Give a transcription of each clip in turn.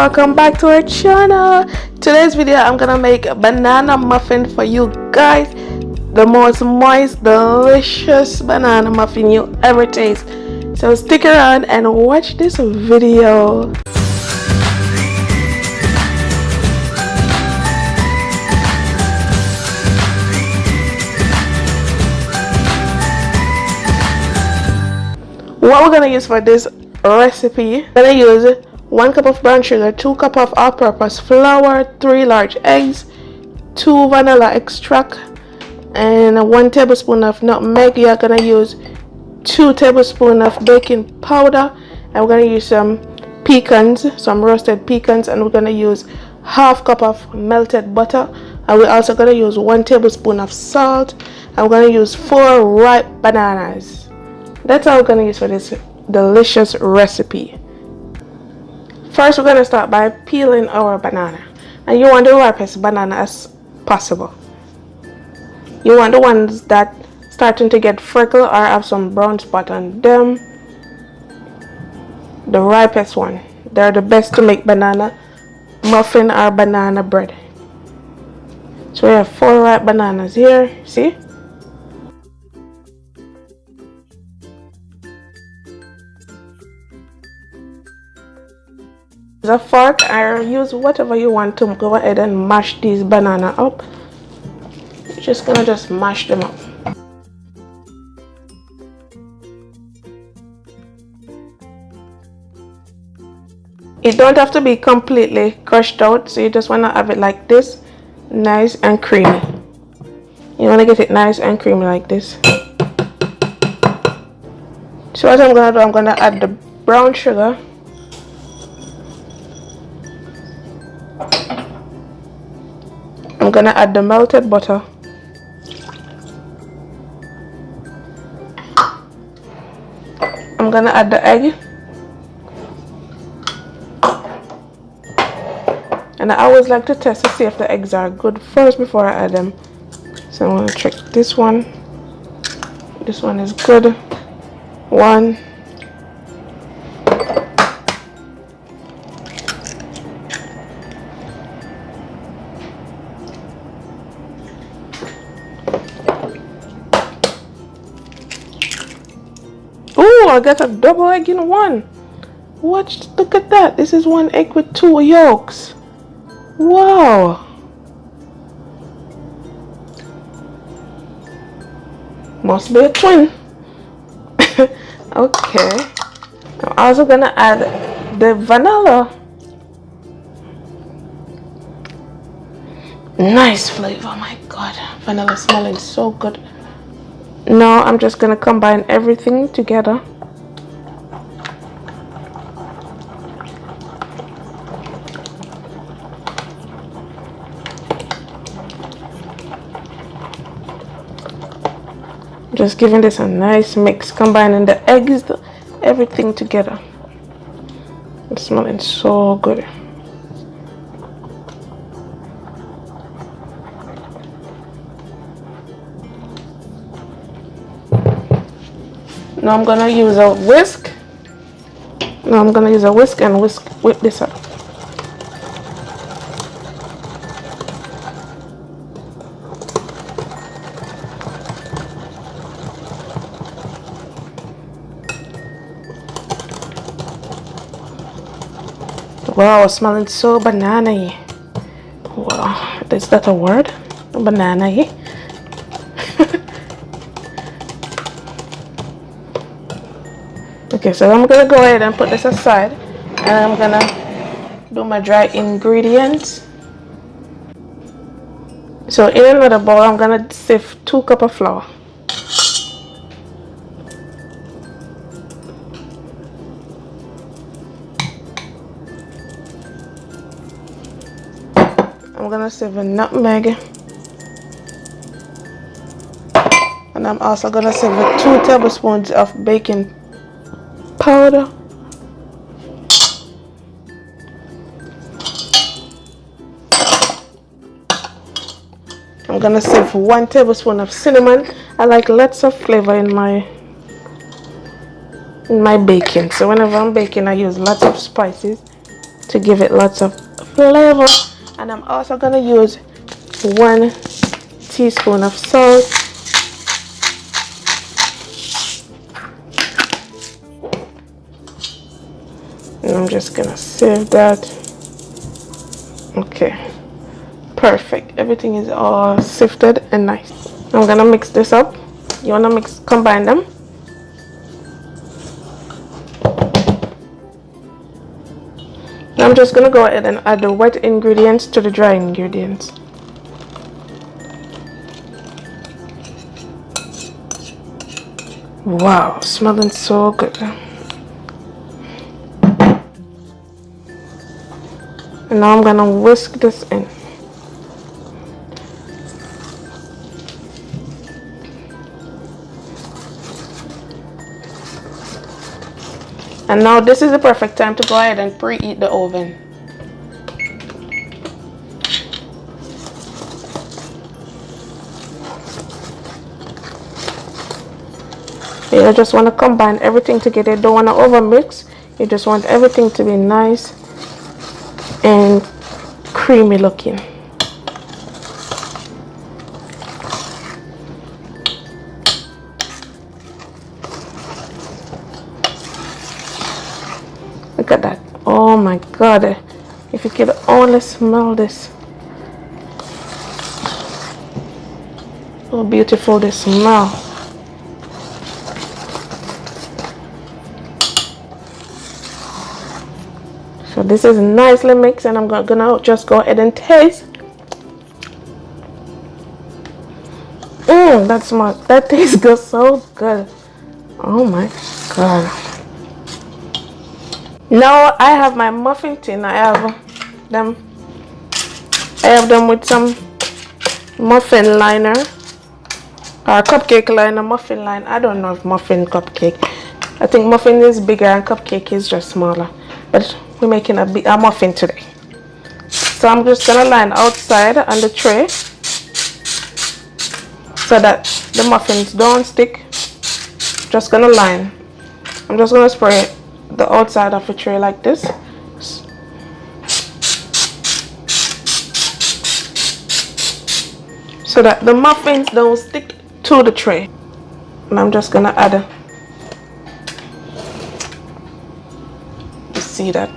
welcome back to our channel. Today's video I'm gonna make a banana muffin for you guys, the most moist delicious banana muffin you ever taste. So stick around and watch this video. What we're gonna use for this recipe, I'm gonna use 1 cup of brown sugar, 2 cup of all-purpose flour, 3 large eggs, 2 vanilla extract, and 1 tablespoon of nutmeg. You're gonna use 2 tablespoons of baking powder, and we're gonna use some pecans, some roasted pecans, and we're gonna use 1/2 cup of melted butter, and we're also gonna use 1 tablespoon of salt, and we're gonna use 4 ripe bananas. That's all we're gonna use for this delicious recipe. First, we're gonna start by peeling our banana, and you want the ripest banana as possible. You want the ones that starting to get freckle or have some brown spot on them. The ripest one, they're the best to make banana muffin or banana bread. So we have 4 ripe bananas here, see? A fork, or use whatever you want to go ahead and mash these banana up. You're just gonna mash them up. It don't have to be completely crushed out, so you just want to have it like this, nice and creamy. You want to get it nice and creamy like this. So what I'm gonna do, I'm gonna add the brown sugar. I'm gonna add the melted butter. I'm gonna add the egg. And I always like to test to see if the eggs are good first before I add them. So I'm gonna check this one. This one is good. 1. Oh, I got a double egg in one. Watch, look at that. This is 1 egg with 2 yolks. Wow. Must be a twin. Okay. I'm also gonna add the vanilla. Nice flavor, my god. Vanilla smelling so good. Now I'm just gonna combine everything together. Just giving this a nice mix, combining the eggs, everything together. It's smelling so good. Now I'm gonna use a whisk. Now I'm gonna use a whisk and whip this up. Wow, it's smelling so banana-y. Wow, is that a word? Banana-y. Okay, so I'm gonna go ahead and put this aside, and I'm gonna do my dry ingredients. So in another bowl, I'm gonna sift 2 cups of flour. I'm gonna sieve a nutmeg, and I'm also gonna sieve 2 tablespoons of baking powder. I'm gonna sieve 1 tablespoon of cinnamon. I like lots of flavor in my in my baking. So whenever I'm baking, I use lots of spices to give it lots of flavor. And I'm also gonna use 1 teaspoon of salt. And I'm just gonna sieve that. Okay, perfect. Everything is all sifted and nice. I'm gonna mix this up. You wanna combine them. I'm just gonna go ahead and add the wet ingredients to the dry ingredients. Wow, smelling so good. And now I'm gonna whisk this in. And now this is the perfect time to go ahead and preheat the oven. You just want to combine everything together. You don't want to overmix. You just want everything to be nice and creamy looking. Look at that. Oh my god, if you could only smell this. Oh, beautiful this smell. So this is nicely mixed, and I'm gonna just go ahead and taste. That tastes good, so good. Oh my god. Now I have my muffin tin. I have them with some muffin liner or cupcake liner, muffin line. I don't know if muffin cupcake. I think muffin is bigger and cupcake is just smaller. But we're making a muffin today. So I'm just gonna line outside on the tray so that the muffins don't stick. Just gonna line. I'm just gonna spray the outside of the tray like this. So that the muffins don't stick to the tray. And I'm just gonna add you see that.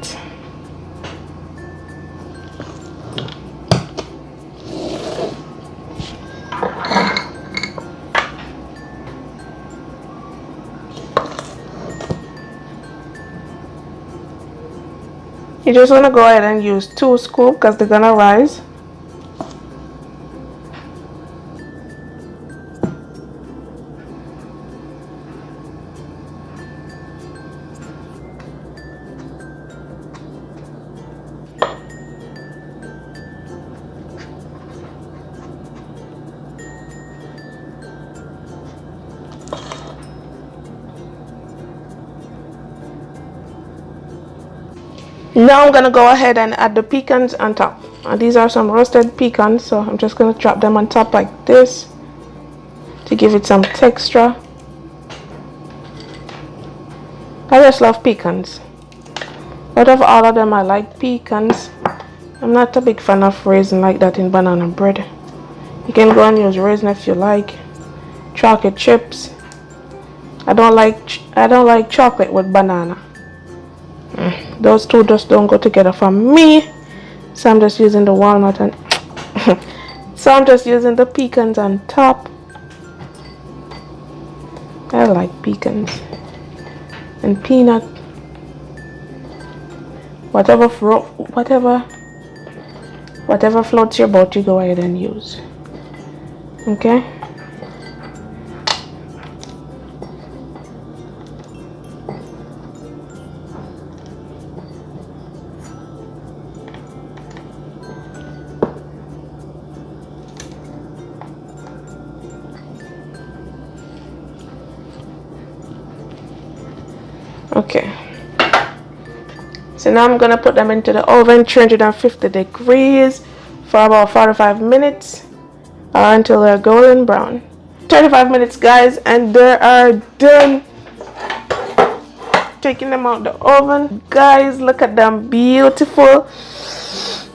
You just want to go ahead and use 2 scoops because they're gonna rise. Now I'm gonna go ahead and add the pecans on top. These are some roasted pecans, so I'm just gonna drop them on top like this to give it some texture. I just love pecans. Out of all of them, I like pecans. I'm not a big fan of raisin like that in banana bread. You can go and use raisin if you like. Chocolate chips. I don't like chocolate with banana. Those two just don't go together for me. So I'm just using the walnut and so I'm just using the pecans on top. I like pecans and peanut. Whatever floats your boat, you go ahead and use. Okay. Okay, so now I'm gonna put them into the oven, 350 degrees for about 45 minutes until they're golden brown. 35 minutes, guys, and they are done. taking them out the oven. Guys, look at them, beautiful.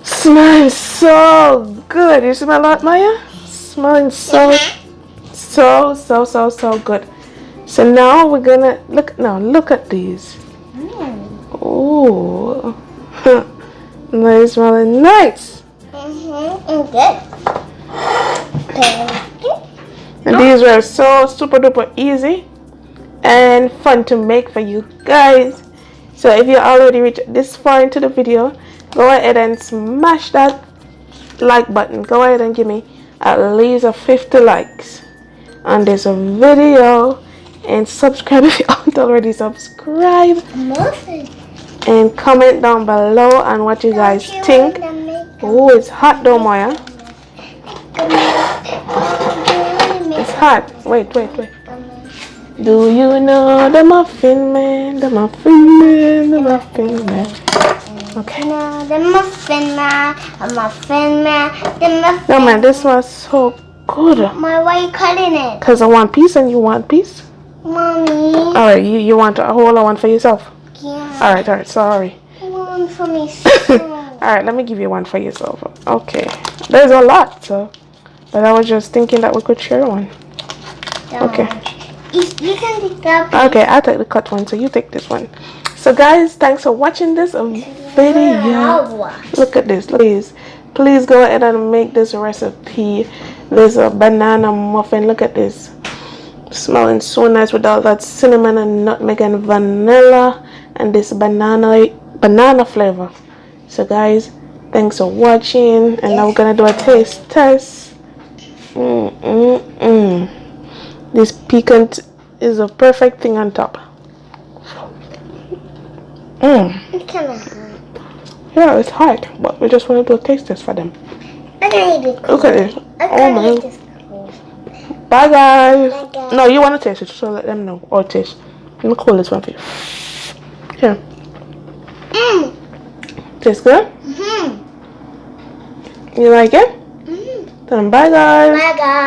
Smelling so good. You smell that, Maya? Smelling so good. So now we're gonna look at these. Oh, they smelling nice. Good. And these are so super duper easy and fun to make for you guys. So if you already reached this far into the video, go ahead and smash that like button. Go ahead and give me at least 50 likes on this video, and subscribe if you aren't already subscribed, and comment down below on what you guys think. Oh, it's hot though, Maya. It's hot. Wait. Do you know the Muffin Man? The Muffin Man, the Muffin Man. Okay. The Muffin Man, the Muffin Man, the Muffin. No man, this was so good. Why are you cutting it? Cause I want peace and you want peace. Mommy. Alright, you want a whole one for yourself? Yeah. Alright, sorry. One for me. Alright, let me give you one for yourself. Okay. There's a lot, so, but I was just thinking that we could share one. Okay. You can take that. Okay, I'll take the cut one, so you take this one. So guys, thanks for watching this video. Look at this. Please go ahead and make this recipe. There's a banana muffin. Look at this. Smelling so nice with all that cinnamon and nutmeg and vanilla and this banana flavor. So guys, thanks for watching, and now we're gonna do a taste test. This pecan is a perfect thing on top. It's kind of hot. Yeah, it's hot, but we just want to do a taste test for them. I can eat it. Look at this. Oh my. Eat this. Bye guys. Bye, guys. No, you want to taste it, so let them know. Or taste. Let me cool this one for you. Here. Tastes good? You like it? Then bye guys. Bye guys.